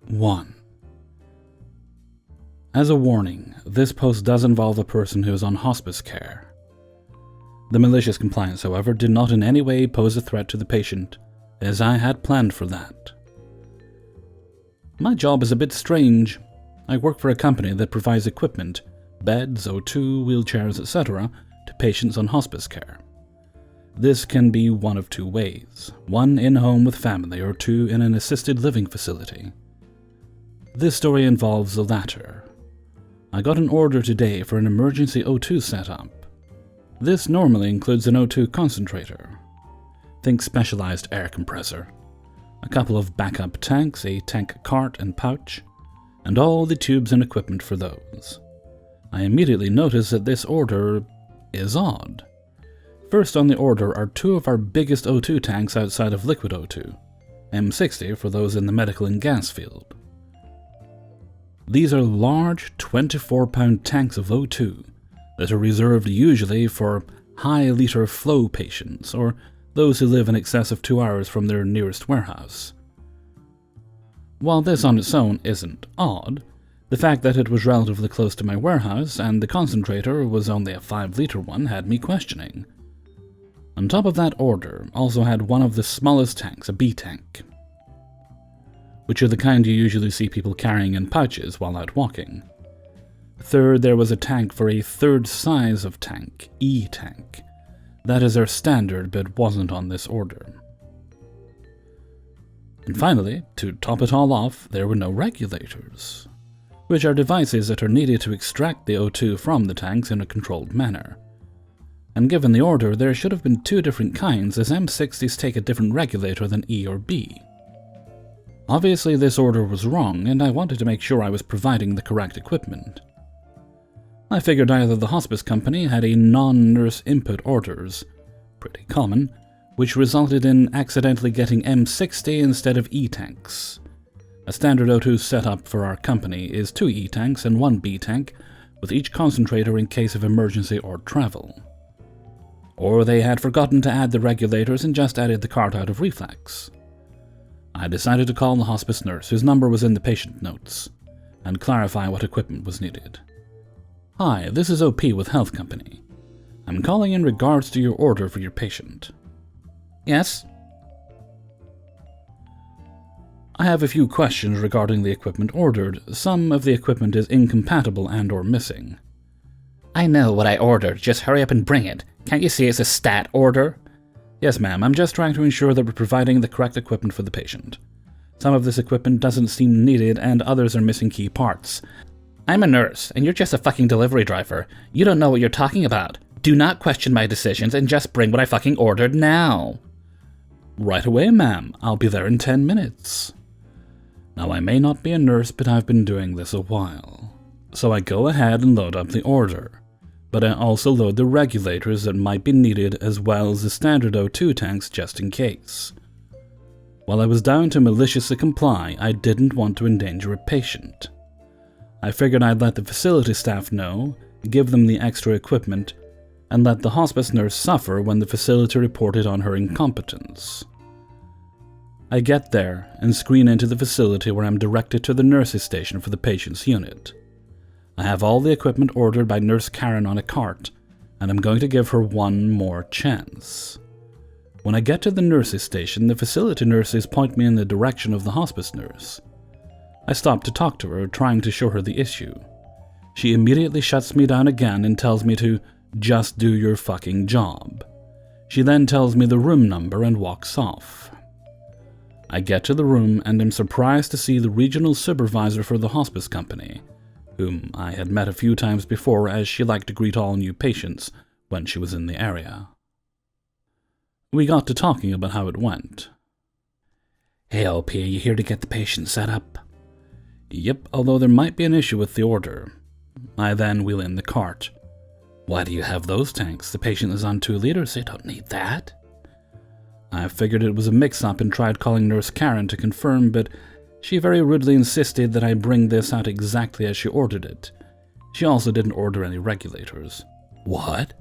1. As a warning, this post does involve a person who is on hospice care. The malicious compliance, however, did not in any way pose a threat to the patient, as I had planned for that. My job is a bit strange. I work for a company that provides equipment, beds, O2, wheelchairs, etc., to patients on hospice care. This can be one of two ways, one in-home with family or two in an assisted living facility. This story involves the latter. I got an order today for an emergency O2 setup. This normally includes an O2 concentrator. Think specialized air compressor, a couple of backup tanks, a tank cart and pouch, and all the tubes and equipment for those. I immediately notice that this order is odd. First on the order are two of our biggest O2 tanks outside of liquid O2, M60 for those in the medical and gas field. These are large 24-pound tanks of O2 that are reserved usually for high-liter flow patients or those who live in excess of 2 hours from their nearest warehouse. While this on its own isn't odd, the fact that it was relatively close to my warehouse and the concentrator was only a 5-liter one had me questioning. On top of that order also had one of the smallest tanks, a B tank, which are the kind you usually see people carrying in pouches while out walking. Third, there was a tank for a third size of tank, E tank. That is our standard, but wasn't on this order. And finally, to top it all off, there were no regulators, which are devices that are needed to extract the O2 from the tanks in a controlled manner. And given the order, there should have been two different kinds, as M60s take a different regulator than E or B. Obviously this order was wrong, and I wanted to make sure I was providing the correct equipment. I figured either the hospice company had a non-nurse input orders, pretty common, which resulted in accidentally getting M60 instead of E-tanks. A standard O2 setup for our company is 2 E-tanks and 1 B-tank, with each concentrator in case of emergency or travel. Or they had forgotten to add the regulators and just added the cart out of reflex. I decided to call the hospice nurse, whose number was in the patient notes, and clarify what equipment was needed. Hi, this is OP with Health Company. I'm calling in regards to your order for your patient. Yes? I have a few questions regarding the equipment ordered. Some of the equipment is incompatible and or missing. I know what I ordered, just hurry up and bring it. Can't you see it's a stat order? Yes, ma'am, I'm just trying to ensure that we're providing the correct equipment for the patient. Some of this equipment doesn't seem needed and others are missing key parts. I'm a nurse, and you're just a fucking delivery driver. You don't know what you're talking about. Do not question my decisions and just bring what I fucking ordered now. Right away, ma'am. I'll be there in 10 minutes. Now, I may not be a nurse, but I've been doing this a while. So I go ahead and load up the order. But I also load the regulators that might be needed as well as the standard O2 tanks just in case. While I was down to maliciously comply, I didn't want to endanger a patient. I figured I'd let the facility staff know, give them the extra equipment, and let the hospice nurse suffer when the facility reported on her incompetence. I get there and screen into the facility where I'm directed to the nurse's station for the patient's unit. I have all the equipment ordered by Nurse Karen on a cart, and I'm going to give her one more chance. When I get to the nurse's station, the facility nurses point me in the direction of the hospice nurse. I stop to talk to her, trying to show her the issue. She immediately shuts me down again and tells me to just do your fucking job. She then tells me the room number and walks off. I get to the room and am surprised to see the regional supervisor for the hospice company, whom I had met a few times before as she liked to greet all new patients when she was in the area. We got to talking about how it went. Hey OP, are you here to get the patient set up? Yep, although there might be an issue with the order. I then wheel in the cart. Why do you have those tanks? The patient is on 2 liters, they don't need that. I figured it was a mix-up and tried calling Nurse Karen to confirm, but she very rudely insisted that I bring this out exactly as she ordered it. She also didn't order any regulators. What?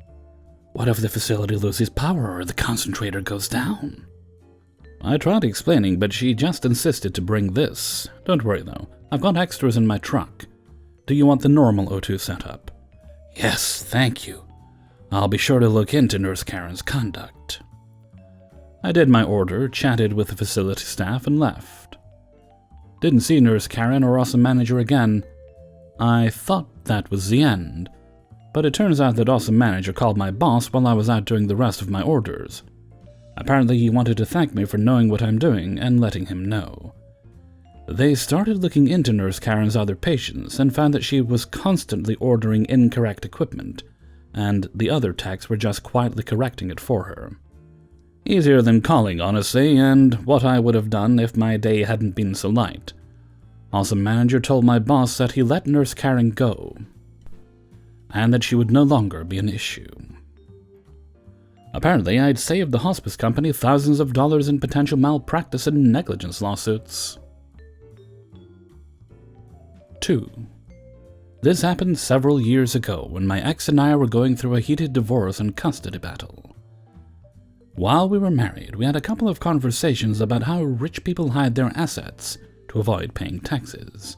What if the facility loses power or the concentrator goes down? I tried explaining, but she just insisted to bring this. Don't worry though, I've got extras in my truck. Do you want the normal O2 setup? Yes, thank you. I'll be sure to look into Nurse Karen's conduct. I did my order, chatted with the facility staff, and left. Didn't see Nurse Karen or Awesome Manager again. I thought that was the end, but it turns out that Awesome Manager called my boss while I was out doing the rest of my orders. Apparently he wanted to thank me for knowing what I'm doing and letting him know. They started looking into Nurse Karen's other patients and found that she was constantly ordering incorrect equipment, and the other techs were just quietly correcting it for her. Easier than calling, honestly, and what I would have done if my day hadn't been so light. Awesome Manager told my boss that he let Nurse Karen go, and that she would no longer be an issue. Apparently, I'd saved the hospice company thousands of dollars in potential malpractice and negligence lawsuits. 2. This happened several years ago when my ex and I were going through a heated divorce and custody battle. While we were married, we had a couple of conversations about how rich people hide their assets to avoid paying taxes.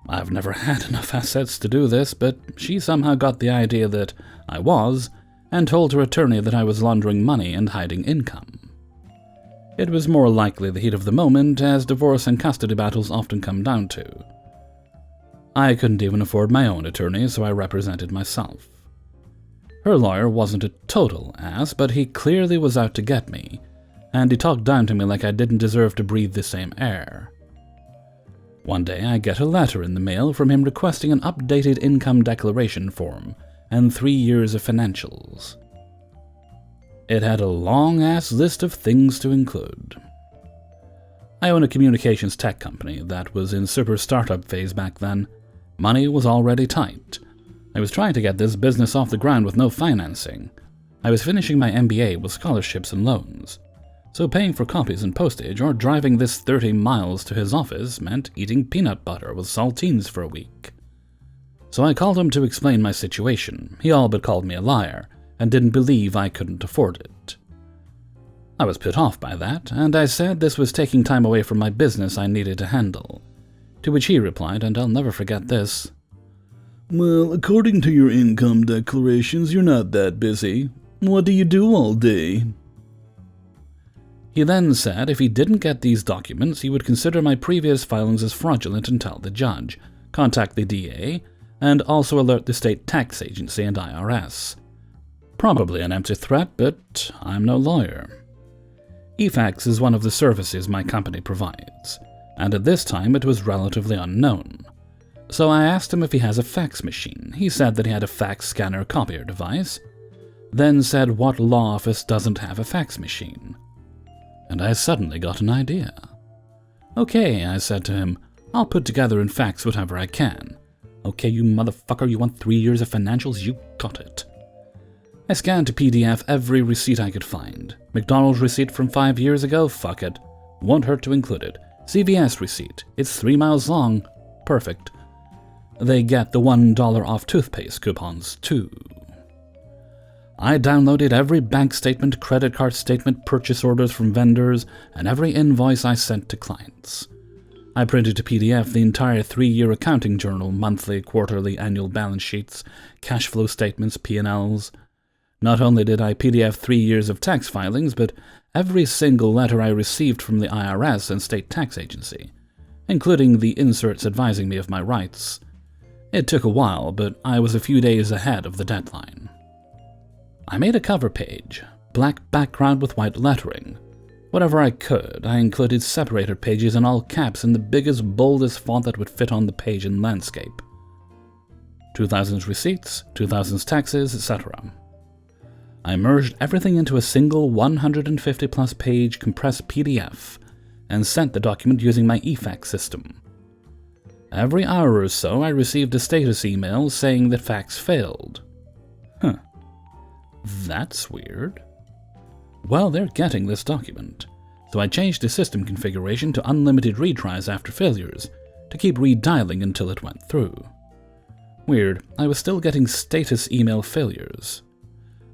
I've never had enough assets to do this, but she somehow got the idea that I was, and told her attorney that I was laundering money and hiding income. It was more likely the heat of the moment, as divorce and custody battles often come down to. I couldn't even afford my own attorney, so I represented myself. Her lawyer wasn't a total ass, but he clearly was out to get me, and he talked down to me like I didn't deserve to breathe the same air. One day I get a letter in the mail from him requesting an updated income declaration form and 3 years of financials. It had a long-ass list of things to include. I own a communications tech company that was in super startup phase back then. Money was already tight. I was trying to get this business off the ground with no financing. I was finishing my MBA with scholarships and loans. So paying for copies and postage or driving this 30 miles to his office meant eating peanut butter with saltines for a week. So I called him to explain my situation. He all but called me a liar and didn't believe I couldn't afford it. I was put off by that, and I said this was taking time away from my business I needed to handle. To which he replied, and I'll never forget this, "Well, according to your income declarations, you're not that busy. What do you do all day?" He then said if he didn't get these documents, he would consider my previous filings as fraudulent and tell the judge, contact the DA, and also alert the state tax agency and IRS. Probably an empty threat, but I'm no lawyer. eFax is one of the services my company provides, and at this time it was relatively unknown. So I asked him if he has a fax machine. He said that he had a fax scanner copier device, then said what law office doesn't have a fax machine. And I suddenly got an idea. "Okay," I said to him, "I'll put together and fax whatever I can." "Okay, you motherfucker, you want 3 years of financials? You got it." I scanned to PDF every receipt I could find. McDonald's receipt from 5 years ago? Fuck it. Won't hurt to include it. CVS receipt. It's 3 miles long. Perfect. They get the $1 off toothpaste coupons, too. I downloaded every bank statement, credit card statement, purchase orders from vendors, and every invoice I sent to clients. I printed to PDF the entire 3-year accounting journal, monthly, quarterly, annual balance sheets, cash flow statements, P&Ls. Not only did I PDF 3 years of tax filings, but every single letter I received from the IRS and state tax agency, including the inserts advising me of my rights. It took a while, but I was a few days ahead of the deadline. I made a cover page, black background with white lettering. Whatever I could, I included separator pages in all caps in the biggest, boldest font that would fit on the page in landscape. 2000's receipts, 2000's taxes, etc. I merged everything into a single 150-plus page compressed PDF and sent the document using my eFax system. Every hour or so, I received a status email saying that fax failed. That's weird. Well, they're getting this document, so I changed the system configuration to unlimited retries after failures, to keep redialing until it went through. Weird, I was still getting status email failures.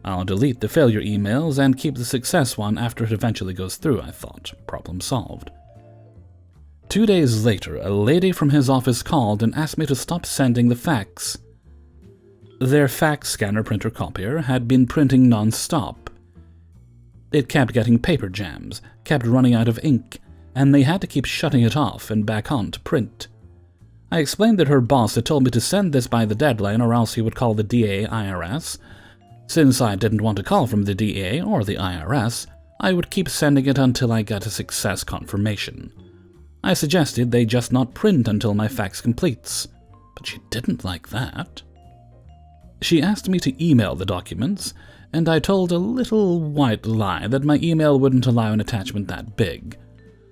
I'll delete the failure emails and keep the success one after it eventually goes through, I thought. Problem solved. 2 days later, a lady from his office called and asked me to stop sending the fax. Their fax scanner printer copier had been printing non-stop. It kept getting paper jams, kept running out of ink, and they had to keep shutting it off and back on to print. I explained that her boss had told me to send this by the deadline or else he would call the DA IRS. Since I didn't want to call from the DA or the IRS, I would keep sending it until I got a success confirmation. I suggested they just not print until my fax completes, but she didn't like that. She asked me to email the documents, and I told a little white lie that my email wouldn't allow an attachment that big,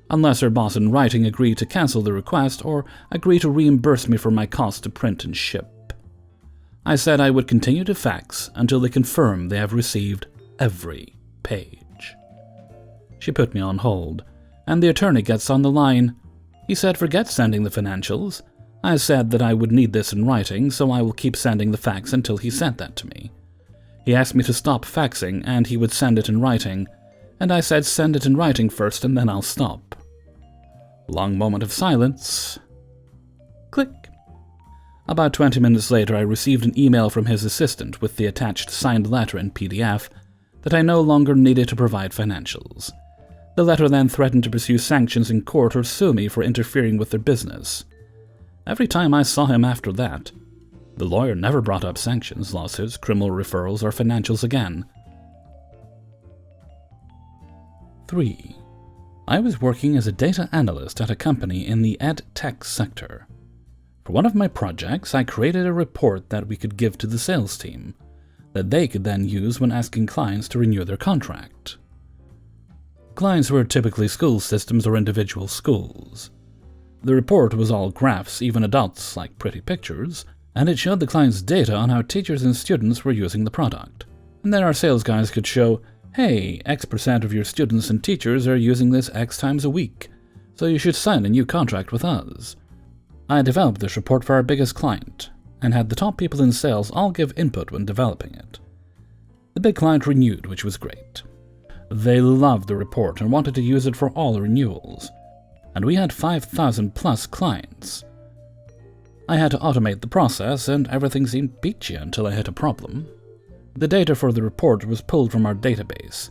unless her boss in writing agreed to cancel the request or agree to reimburse me for my cost to print and ship. I said I would continue to fax until they confirm they have received every page. She put me on hold, and the attorney gets on the line. He said forget sending the financials. I said that I would need this in writing, so I will keep sending the fax until he sent that to me. He asked me to stop faxing and he would send it in writing, and I said send it in writing first and then I'll stop. Long moment of silence. Click. About 20 minutes later, I received an email from his assistant with the attached signed letter in PDF that I no longer needed to provide financials. The letter then threatened to pursue sanctions in court or sue me for interfering with their business. Every time I saw him after that, the lawyer never brought up sanctions, lawsuits, criminal referrals, or financials again. 3. I was working as a data analyst at a company in the ed tech sector. For one of my projects, I created a report that we could give to the sales team, that they could then use when asking clients to renew their contract. Clients were typically school systems or individual schools. The report was all graphs, even adults like pretty pictures, and it showed the client's data on how teachers and students were using the product. And then our sales guys could show, hey, X% of your students and teachers are using this X times a week, so you should sign a new contract with us. I developed this report for our biggest client, and had the top people in sales all give input when developing it. The big client renewed, which was great. They loved the report and wanted to use it for all renewals, and we had 5,000 plus clients. I had to automate the process, and everything seemed peachy until I hit a problem. The data for the report was pulled from our database,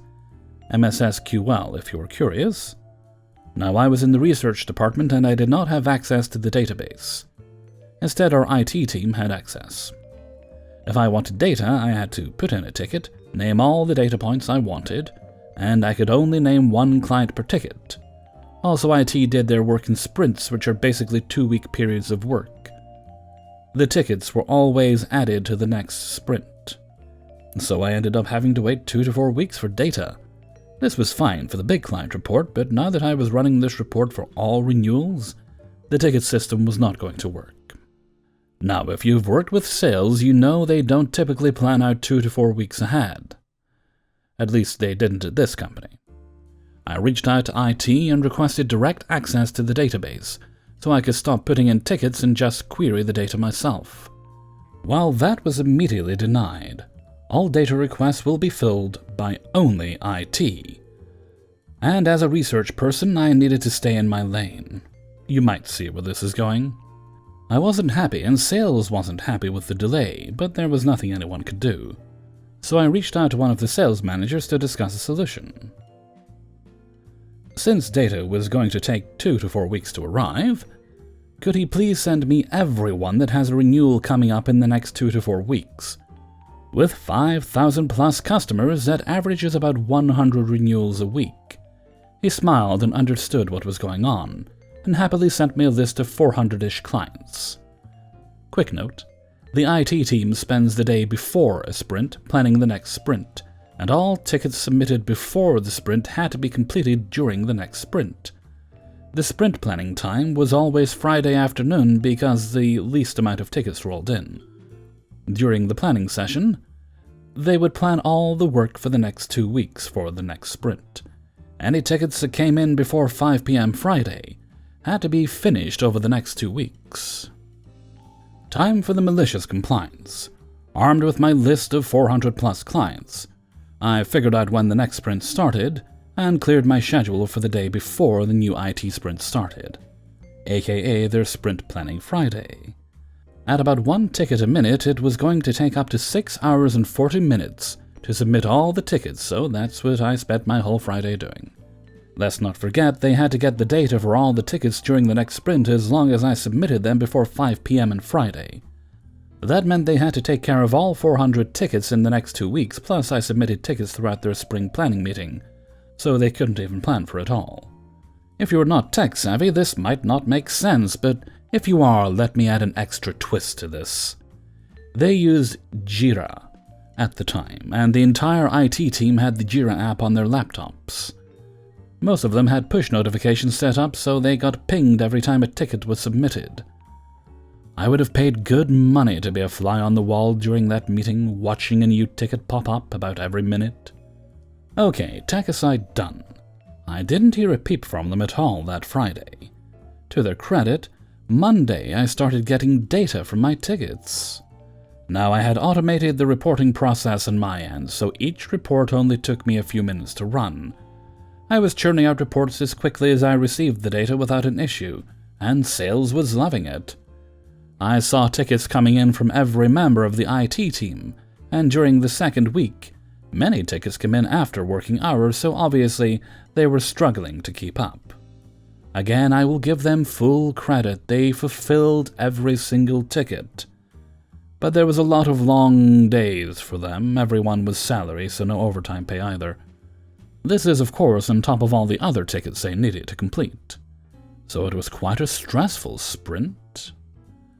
MSSQL if you were curious. Now I was in the research department and I did not have access to the database. Instead, our IT team had access. If I wanted data, I had to put in a ticket, name all the data points I wanted, and I could only name one client per ticket. Also, IT did their work in sprints, which are basically 2-week periods of work. The tickets were always added to the next sprint. So I ended up having to wait 2 to 4 weeks for data. This was fine for the big client report, but now that I was running this report for all renewals, the ticket system was not going to work. Now, if you've worked with sales, you know they don't typically plan out 2 to 4 weeks ahead. At least they didn't at this company. I reached out to IT and requested direct access to the database, so I could stop putting in tickets and just query the data myself. While that was immediately denied, all data requests will be filled by only IT. And as a research person, I needed to stay in my lane. You might see where this is going. I wasn't happy, and sales wasn't happy with the delay, but there was nothing anyone could do. So I reached out to one of the sales managers to discuss a solution. Since data was going to take 2 to 4 weeks to arrive, could he please send me everyone that has a renewal coming up in the next 2 to 4 weeks? With 5,000 plus customers, that averages about 100 renewals a week. He smiled and understood what was going on, and happily sent me a list of 400-ish clients. Quick note, the IT team spends the day before a sprint planning the next sprint, and all tickets submitted before the sprint had to be completed during the next sprint. The sprint planning time was always Friday afternoon because the least amount of tickets rolled in. During the planning session, they would plan all the work for the next 2 weeks for the next sprint. Any tickets that came in before 5 p.m. Friday had to be finished over the next 2 weeks. Time for the malicious compliance, Armed with my list of 400 plus clients, I figured out when the next sprint started and cleared my schedule for the day before the new IT sprint started, aka their Sprint Planning Friday. At about 1 ticket a minute, it was going to take up to 6 hours and 40 minutes to submit all the tickets, so that's what I spent my whole Friday doing. Let's not forget they had to get the data for all the tickets during the next sprint as long as I submitted them before 5 PM on Friday. That meant they had to take care of all 400 tickets in the next 2 weeks, plus I submitted tickets throughout their spring planning meeting, so they couldn't even plan for it all. If you're not tech-savvy, this might not make sense, but if you are, let me add an extra twist to this. They used Jira at the time, and the entire IT team had the Jira app on their laptops. Most of them had push notifications set up, so they got pinged every time a ticket was submitted. I would have paid good money to be a fly on the wall during that meeting, watching a new ticket pop up about every minute. Okay, tech aside done. I didn't hear a peep from them at all that Friday. To their credit, Monday I started getting data from my tickets. Now I had automated the reporting process on my end, so each report only took me a few minutes to run. I was churning out reports as quickly as I received the data without an issue, and sales was loving it. I saw tickets coming in from every member of the IT team, and during the second week, many tickets came in after working hours, so obviously they were struggling to keep up. Again, I will give them full credit, they fulfilled every single ticket. But there was a lot of long days for them, everyone was salary, so no overtime pay either. This is, of course, on top of all the other tickets they needed to complete. So it was quite a stressful sprint.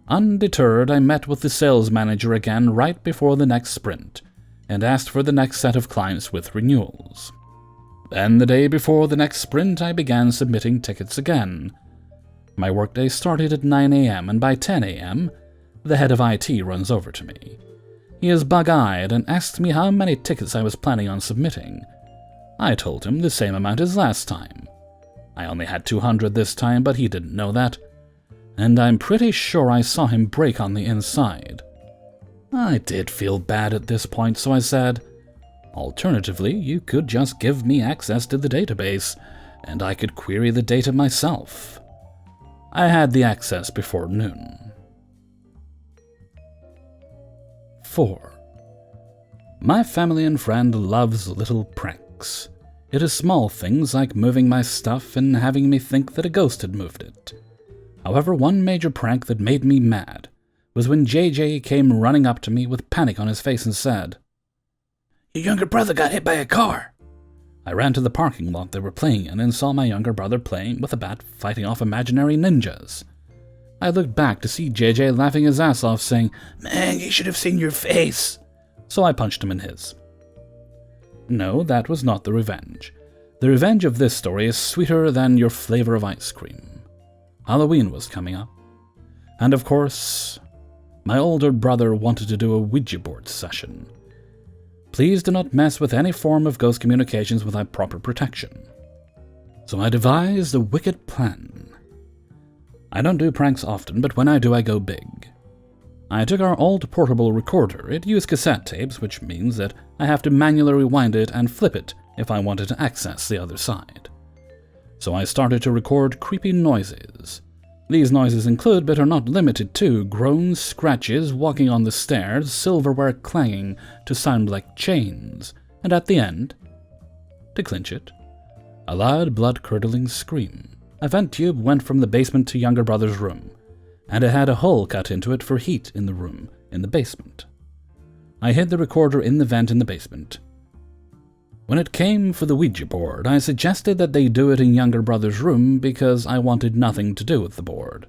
Undeterred, I met with the sales manager again right before the next sprint, and asked for the next set of clients with renewals. Then the day before the next sprint, I began submitting tickets again. My workday started at 9 AM, and by 10 AM, the head of IT runs over to me. He is bug-eyed and asked me how many tickets I was planning on submitting. I told him the same amount as last time. I only had 200 this time, but he didn't know that, and I'm pretty sure I saw him break on the inside. I did feel bad at this point, so I said, alternatively, you could just give me access to the database, and I could query the data myself. I had the access before noon. 4. My family and friend loves little pranks. It is small things like moving my stuff and having me think that a ghost had moved it. However, one major prank that made me mad was when JJ came running up to me with panic on his face and said, "Your younger brother got hit by a car." I ran to the parking lot they were playing in and saw my younger brother playing with a bat fighting off imaginary ninjas. I looked back to see JJ laughing his ass off saying, "Man, you should have seen your face." So I punched him in his. No, that was not the revenge. The revenge of this story is sweeter than your flavor of ice cream. Halloween was coming up. And of course, my older brother wanted to do a Ouija board session. Please do not mess with any form of ghost communications without proper protection. So I devised a wicked plan. I don't do pranks often, but when I do, I go big. I took our old portable recorder. It used cassette tapes, which means that I have to manually rewind it and flip it if I wanted to access the other side. So I started to record creepy noises. These noises include, but are not limited to, groans, scratches, walking on the stairs, silverware clanging to sound like chains, and at the end, to clinch it, a loud blood-curdling scream. A vent tube went from the basement to younger brother's room, and it had a hole cut into it for heat in the room in the basement. I hid the recorder in the vent in the basement. When it came for the Ouija board, I suggested that they do it in younger brother's room because I wanted nothing to do with the board.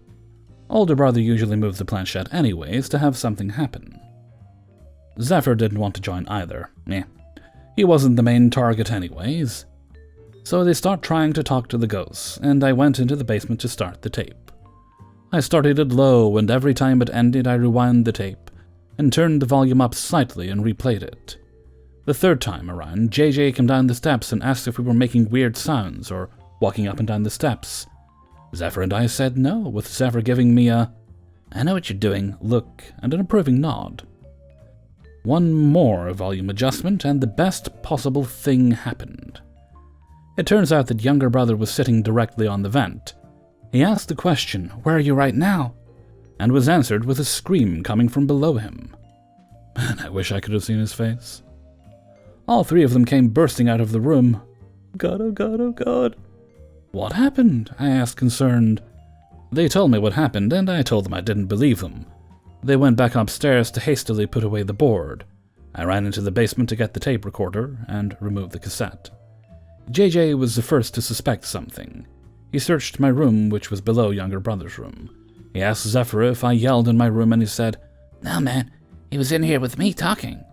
Older brother usually moves the planchette anyways to have something happen. Zephyr didn't want to join either. He wasn't the main target anyways. So they start trying to talk to the ghosts, and I went into the basement to start the tape. I started it low, and every time it ended I rewound the tape and turned the volume up slightly and replayed it. The third time around, JJ came down the steps and asked if we were making weird sounds or walking up and down the steps. Zephyr and I said no, with Zephyr giving me a "I know what you're doing" look and an approving nod. One more volume adjustment, and the best possible thing happened. It turns out that younger brother was sitting directly on the vent. He asked the question, "Where are you right now?" and was answered with a scream coming from below him. Man, I wish I could have seen his face. All three of them came bursting out of the room. God, oh God, oh God. What happened? I asked, concerned. They told me what happened, and I told them I didn't believe them. They went back upstairs to hastily put away the board. I ran into the basement to get the tape recorder and remove the cassette. JJ was the first to suspect something. He searched my room, which was below younger brother's room. He asked Zephyr if I yelled in my room, and he said, "No, man, he was in here with me talking."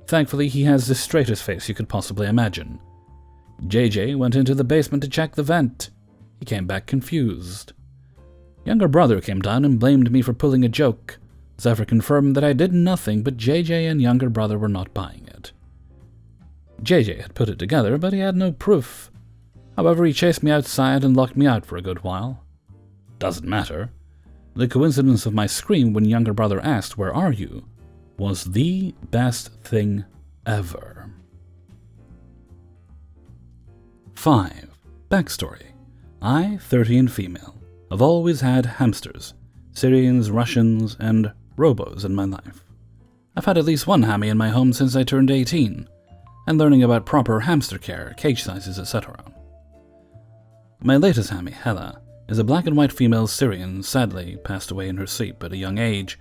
Thankfully, he has the straightest face you could possibly imagine. JJ went into the basement to check the vent. He came back confused. Younger brother came down and blamed me for pulling a joke. Zephyr confirmed that I did nothing, but JJ and younger brother were not buying it. JJ had put it together, but he had no proof. However, he chased me outside and locked me out for a good while. Doesn't matter. The coincidence of my scream when younger brother asked, "Where are you?" was the best thing ever. 5. Backstory. I, 30 and female, have always had hamsters, Syrians, Russians, and robos in my life. I've had at least one hammy in my home since I turned 18, and learning about proper hamster care, cage sizes, etc. My latest hammy, Hella, is a black and white female Syrian, sadly passed away in her sleep at a young age,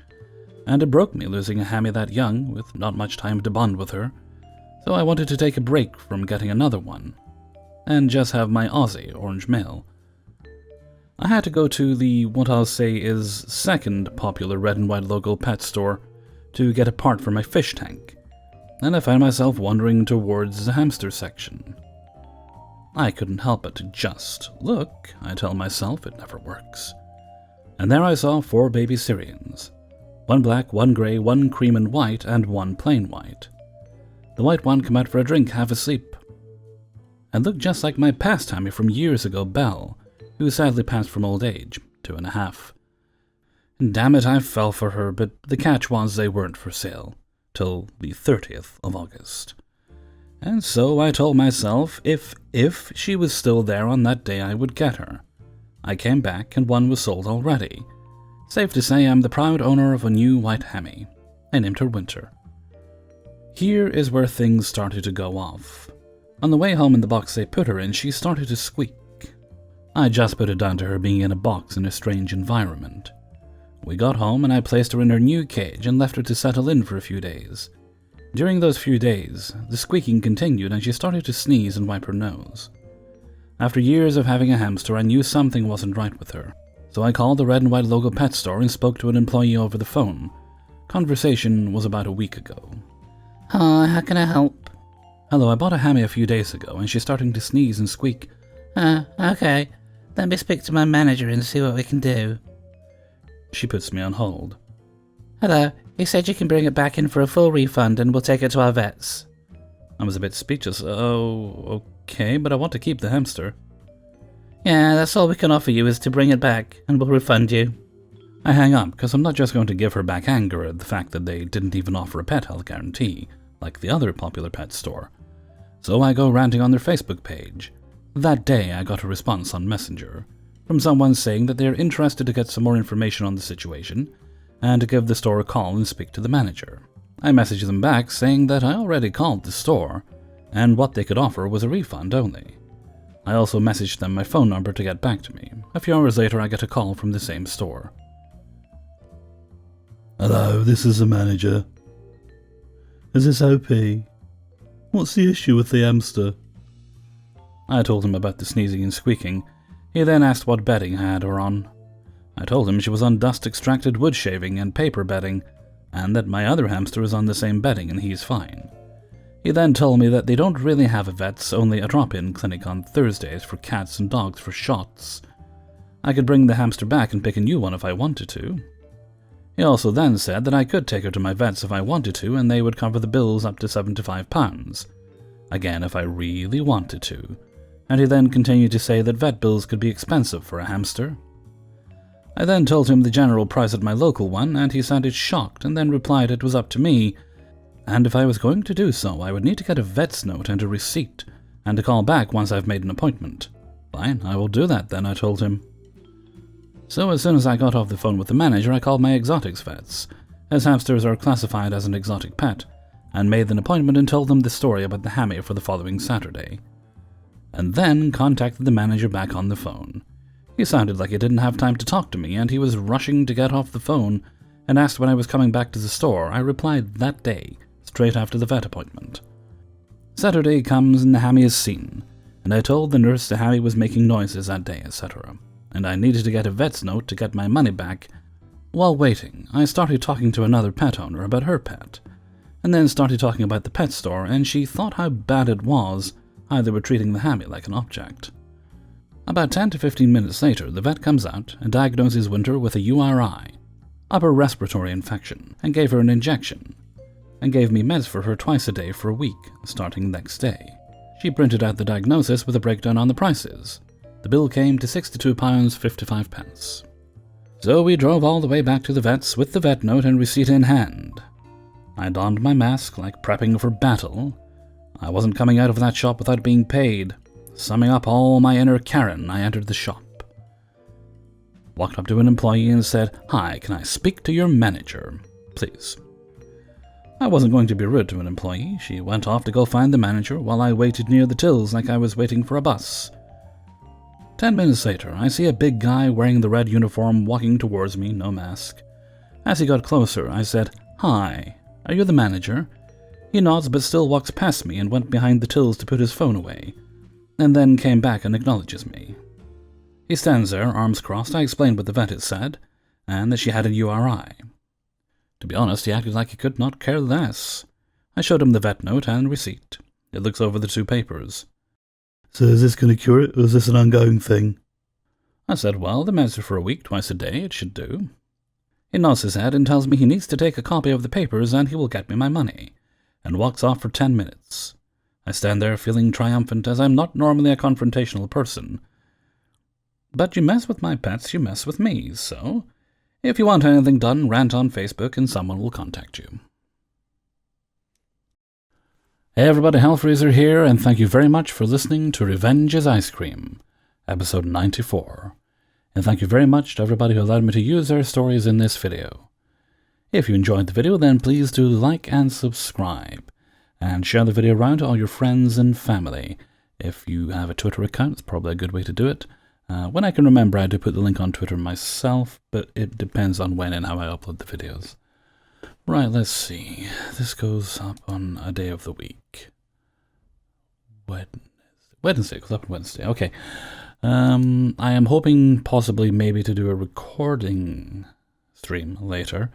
and it broke me losing a hammy that young, with not much time to bond with her, so I wanted to take a break from getting another one, and just have my Aussie orange male. I had to go to the, what I'll say is, second popular red and white local pet store to get a part for my fish tank, and I found myself wandering towards the hamster section. I couldn't help but to just look. I tell myself it never works. And there I saw 4 baby Syrians. 1 black, 1 grey, 1 cream and white, and 1 plain white. The white one came out for a drink, half asleep, and looked just like my past hammy from years ago, Belle, who sadly passed from old age, 2.5. Damn it, I fell for her, but the catch was they weren't for sale, till the 30th of August. And so I told myself if she was still there on that day, I would get her. I came back, and one was sold already. Safe to say I'm the proud owner of a new white hammy. I named her Winter. Here is where things started to go off. On the way home in the box they put her in, she started to squeak. I just put it down to her being in a box in a strange environment. We got home and I placed her in her new cage and left her to settle in for a few days. During those few days, the squeaking continued and she started to sneeze and wipe her nose. After years of having a hamster, I knew something wasn't right with her, so I called the red and white local pet store and spoke to an employee over the phone. Conversation was about a week ago. "Hi, how can I help?" "Hello, I bought a hammy a few days ago and she's starting to sneeze and squeak." Okay. Let me speak to my manager and see what we can do." She puts me on hold. "Hello, he said you can bring it back in for a full refund and we'll take it to our vets." I was a bit speechless. Oh, okay, but I want to keep the hamster. "Yeah, that's all we can offer you is to bring it back and we'll refund you." I hang up because I'm not just going to give her back anger at the fact that they didn't even offer a pet health guarantee, like the other popular pet store. So I go ranting on their Facebook page. That day I got a response on Messenger from someone saying that they are interested to get some more information on the situation and to give the store a call and speak to the manager. I messaged them back saying that I already called the store and what they could offer was a refund only. I also messaged them my phone number to get back to me. A few hours later I get a call from the same store. "Hello, this is the manager. Is this OP? What's the issue with the hamster?" I told him about the sneezing and squeaking. He then asked what bedding I had her on. I told him she was on dust-extracted wood shaving and paper bedding, and that my other hamster is on the same bedding and he's fine. He then told me that they don't really have a vet's, only a drop-in clinic on Thursdays for cats and dogs for shots. I could bring the hamster back and pick a new one if I wanted to. He also then said that I could take her to my vets if I wanted to and they would cover the bills up to £75. Again, if I really wanted to. And he then continued to say that vet bills could be expensive for a hamster. I then told him the general price at my local one, and he sounded shocked and then replied it was up to me, and if I was going to do so, I would need to get a vet's note and a receipt, and to call back once I've made an appointment. Fine, I will do that then, I told him. So as soon as I got off the phone with the manager, I called my exotics vets, as hamsters are classified as an exotic pet, and made an appointment and told them the story about the hammy for the following Saturday. And then contacted the manager back on the phone. He sounded like he didn't have time to talk to me, and he was rushing to get off the phone and asked when I was coming back to the store. I replied that day, straight after the vet appointment. Saturday comes and the hammy is seen, and I told the nurse the hammy was making noises that day, etc., and I needed to get a vet's note to get my money back. While waiting, I started talking to another pet owner about her pet, and then started talking about the pet store, and she thought how bad it was how they were treating the hammy like an object. About 10 to 15 minutes later, the vet comes out and diagnoses Winter with a URI, upper respiratory infection, and gave her an injection, and gave me meds for her twice a day for a week, starting the next day. She printed out the diagnosis with a breakdown on the prices. The bill came to £62.55. So we drove all the way back to the vet's with the vet note and receipt in hand. I donned my mask like prepping for battle. I wasn't coming out of that shop without being paid. Summing up all my inner Karen, I entered the shop. Walked up to an employee and said, "Hi, can I speak to your manager, please?" I wasn't going to be rude to an employee. She went off to go find the manager while I waited near the tills like I was waiting for a bus. 10 minutes later, I see a big guy wearing the red uniform walking towards me, no mask. As he got closer, I said, "Hi, are you the manager?" He nods but still walks past me and went behind the tills to put his phone away, and then came back and acknowledges me. He stands there, arms crossed. I explained what the vet had said, and that she had a URI. To be honest, he acted like he could not care less. I showed him the vet note and receipt. It looks over the two papers. "So is this going to cure it, or is this an ongoing thing?" I said, "Well, the meds are for a week, twice a day. It should do." He nods his head and tells me he needs to take a copy of the papers and he will get me my money, and walks off for 10 minutes. I stand there feeling triumphant, as I'm not normally a confrontational person. But you mess with my pets, you mess with me, so if you want anything done, rant on Facebook and someone will contact you. Hey everybody, Hellfreezer here, and thank you very much for listening to Revenge is Ice Cream, episode 94. And thank you very much to everybody who allowed me to use their stories in this video. If you enjoyed the video, then please do like and subscribe, and share the video around to all your friends and family. If you have a Twitter account, it's probably a good way to do it. When I can remember, I do put the link on Twitter myself, but it depends on when and how I upload the videos. Right, let's see. This goes up on a day of the week. Wednesday, goes up on Wednesday. Okay. I am hoping possibly maybe to do a recording stream later.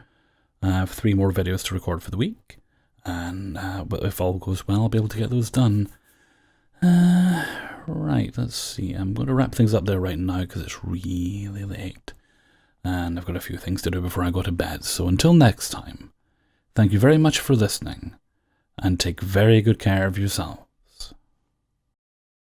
I have 3 more videos to record for the week, and if all goes well, I'll be able to get those done. Right, let's see. I'm going to wrap things up there right now because it's really late, and I've got a few things to do before I go to bed. So until next time, thank you very much for listening, and take very good care of yourself.